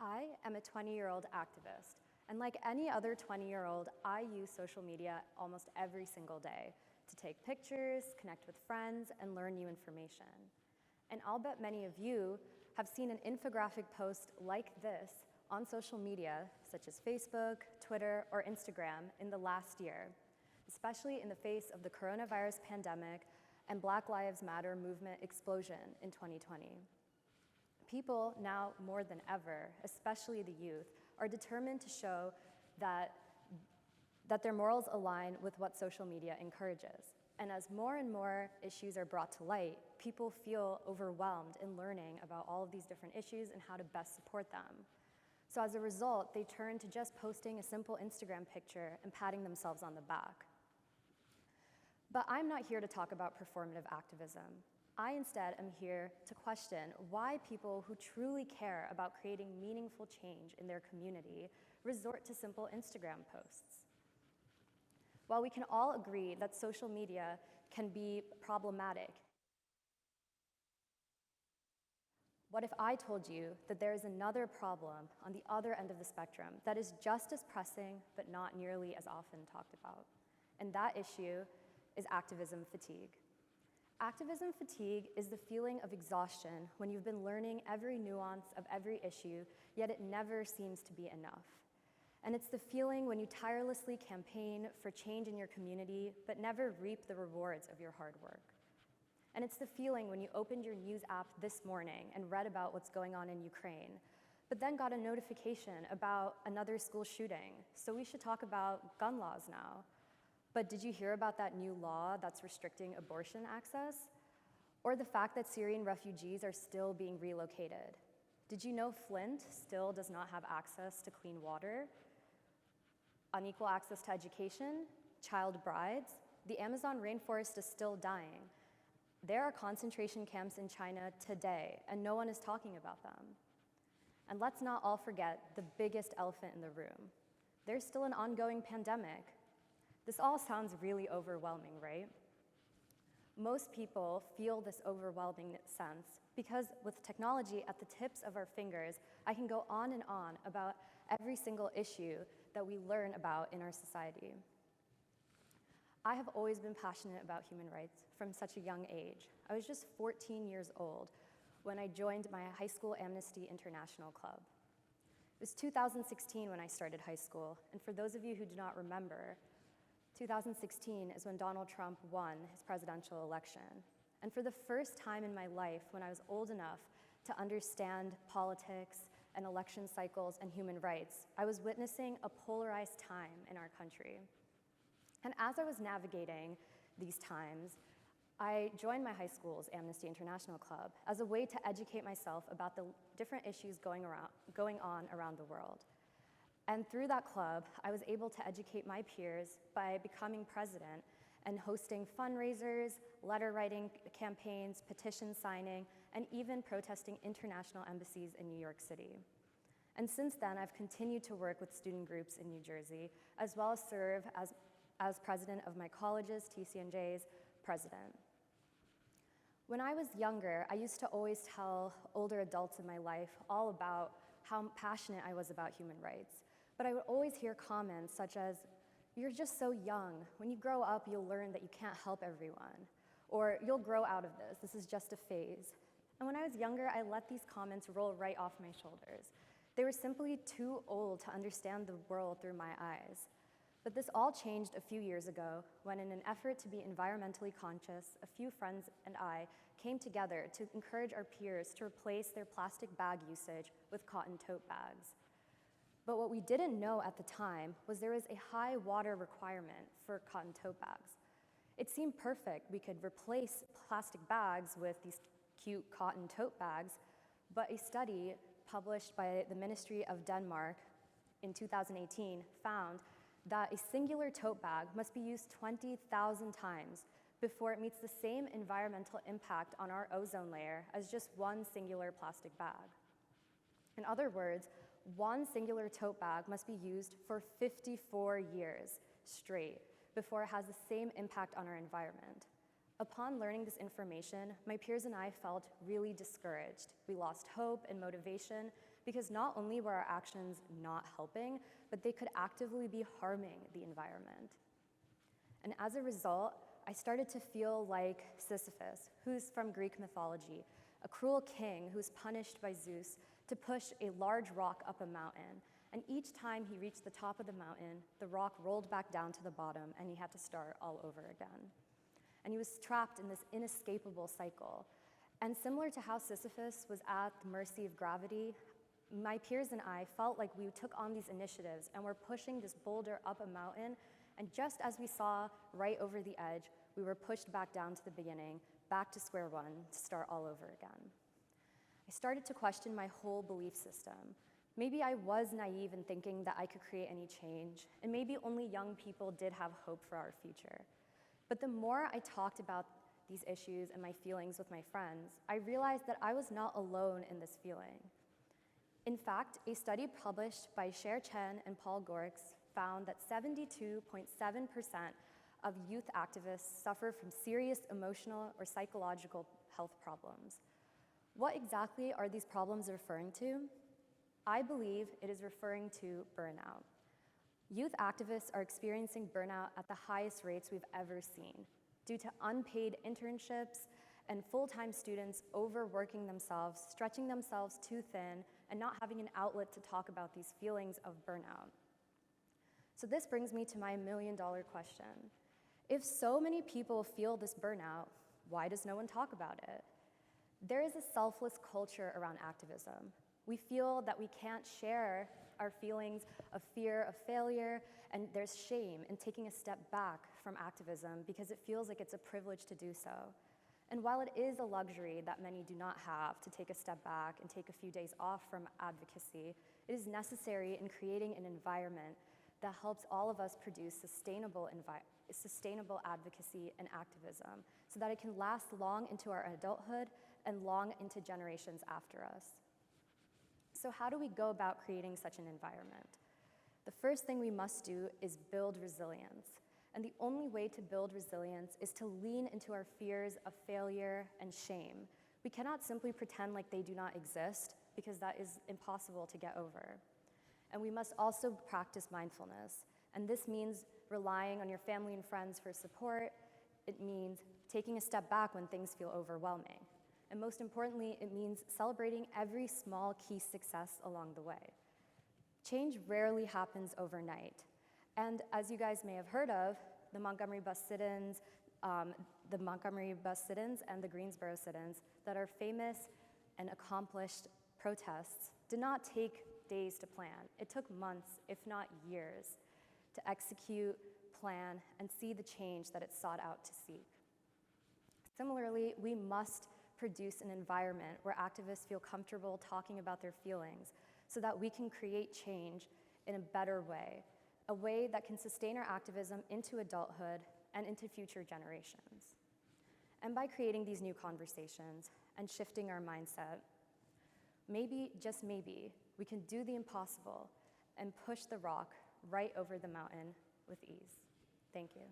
I am a 20-year-old activist, and like any other 20-year-old, I use social media almost every single day to take pictures, connect with friends, and learn new information. And I'll bet many of you have seen an infographic post like this on social media, such as Facebook, Twitter, or Instagram in the last year, especially in the face of the coronavirus pandemic and Black Lives Matter movement explosion in 2020. People now more than ever, especially the youth, are determined to show that their morals align with what social media encourages. And as more and more issues are brought to light, people feel overwhelmed in learning about all of these different issues and how to best support them. So as a result, they turn to just posting a simple Instagram picture and patting themselves on the back. But I'm not here to talk about performative activism. I instead am here to question why people who truly care about creating meaningful change in their community resort to simple Instagram posts. While we can all agree that social media can be problematic, what if I told you that there is another problem on the other end of the spectrum that is just as pressing but not nearly as often talked about? And that issue is activism fatigue. Activism fatigue is the feeling of exhaustion when you've been learning every nuance of every issue, yet it never seems to be enough. And it's the feeling when you tirelessly campaign for change in your community, but never reap the rewards of your hard work. And it's the feeling when you opened your news app this morning and read about what's going on in Ukraine, but then got a notification about another school shooting, so we should talk about gun laws now. But did you hear about that new law that's restricting abortion access? Or the fact that Syrian refugees are still being relocated? Did you know Flint still does not have access to clean water? Unequal access to education? Child brides? The Amazon rainforest is still dying. There are concentration camps in China today, and no one is talking about them. And let's not all forget the biggest elephant in the room. There's still an ongoing pandemic. This all sounds really overwhelming, right? Most people feel this overwhelming sense because with technology at the tips of our fingers, I can go on and on about every single issue that we learn about in our society. I have always been passionate about human rights from such a young age. I was just 14 years old when I joined my high school Amnesty International Club. It was 2016 when I started high school, and for those of you who do not remember, 2016 is when Donald Trump won his presidential election. And for the first time in my life, when I was old enough to understand politics and election cycles and human rights, I was witnessing a polarized time in our country. And as I was navigating these times, I joined my high school's Amnesty International Club as a way to educate myself about the different issues going on around the world. And through that club, I was able to educate my peers by becoming president and hosting fundraisers, letter writing campaigns, petition signing, and even protesting international embassies in New York City. And since then, I've continued to work with student groups in New Jersey, as well as serve as president of my college's, TCNJ's, president. When I was younger, I used to always tell older adults in my life all about how passionate I was about human rights. But I would always hear comments such as, "You're just so young. When you grow up, you'll learn that you can't help everyone." Or, "You'll grow out of this. This is just a phase." And when I was younger, I let these comments roll right off my shoulders. They were simply too old to understand the world through my eyes. But this all changed a few years ago when, in an effort to be environmentally conscious, a few friends and I came together to encourage our peers to replace their plastic bag usage with cotton tote bags. But what we didn't know at the time was there was a high water requirement for cotton tote bags. It seemed perfect. We could replace plastic bags with these cute cotton tote bags, but a study published by the Ministry of Denmark in 2018 found that a singular tote bag must be used 20,000 times before it meets the same environmental impact on our ozone layer as just one singular plastic bag. In other words, one singular tote bag must be used for 54 years straight before it has the same impact on our environment. Upon learning this information, my peers and I felt really discouraged. We lost hope and motivation because not only were our actions not helping, but they could actively be harming the environment. And as a result, I started to feel like Sisyphus, who's from Greek mythology, a cruel king who's punished by Zeus to push a large rock up a mountain. And each time he reached the top of the mountain, the rock rolled back down to the bottom and he had to start all over again. And he was trapped in this inescapable cycle. And similar to how Sisyphus was at the mercy of gravity, my peers and I felt like we took on these initiatives and were pushing this boulder up a mountain, and just as we saw right over the edge, we were pushed back down to the beginning, back to square one, to start all over again. I started to question my whole belief system. Maybe I was naive in thinking that I could create any change, and maybe only young people did have hope for our future. But the more I talked about these issues and my feelings with my friends, I realized that I was not alone in this feeling. In fact, a study published by Cher Chen and Paul Gorks found that 72.7% of youth activists suffer from serious emotional or psychological health problems. What exactly are these problems referring to? I believe it is referring to burnout. Youth activists are experiencing burnout at the highest rates we've ever seen due to unpaid internships and full-time students overworking themselves, stretching themselves too thin, and not having an outlet to talk about these feelings of burnout. So this brings me to my million-dollar question. If so many people feel this burnout, why does no one talk about it? There is a selfless culture around activism. We feel that we can't share our feelings of fear of failure, and there's shame in taking a step back from activism because it feels like it's a privilege to do so. And while it is a luxury that many do not have to take a step back and take a few days off from advocacy, it is necessary in creating an environment that helps all of us produce sustainable advocacy and activism so that it can last long into our adulthood and long into generations after us. So how do we go about creating such an environment? The first thing we must do is build resilience. And the only way to build resilience is to lean into our fears of failure and shame. We cannot simply pretend like they do not exist because that is impossible to get over. And we must also practice mindfulness. And this means relying on your family and friends for support. It means taking a step back when things feel overwhelming. And most importantly, it means celebrating every small key success along the way. Change rarely happens overnight. And as you guys may have heard of, the Montgomery bus sit-ins and the Greensboro sit-ins that are famous and accomplished protests did not take days to plan. It took months, if not years, to execute, plan, and see the change that it sought out to seek. Similarly, we must produce an environment where activists feel comfortable talking about their feelings so that we can create change in a better way, a way that can sustain our activism into adulthood and into future generations. And by creating these new conversations and shifting our mindset, maybe, just maybe, we can do the impossible and push the rock right over the mountain with ease. Thank you.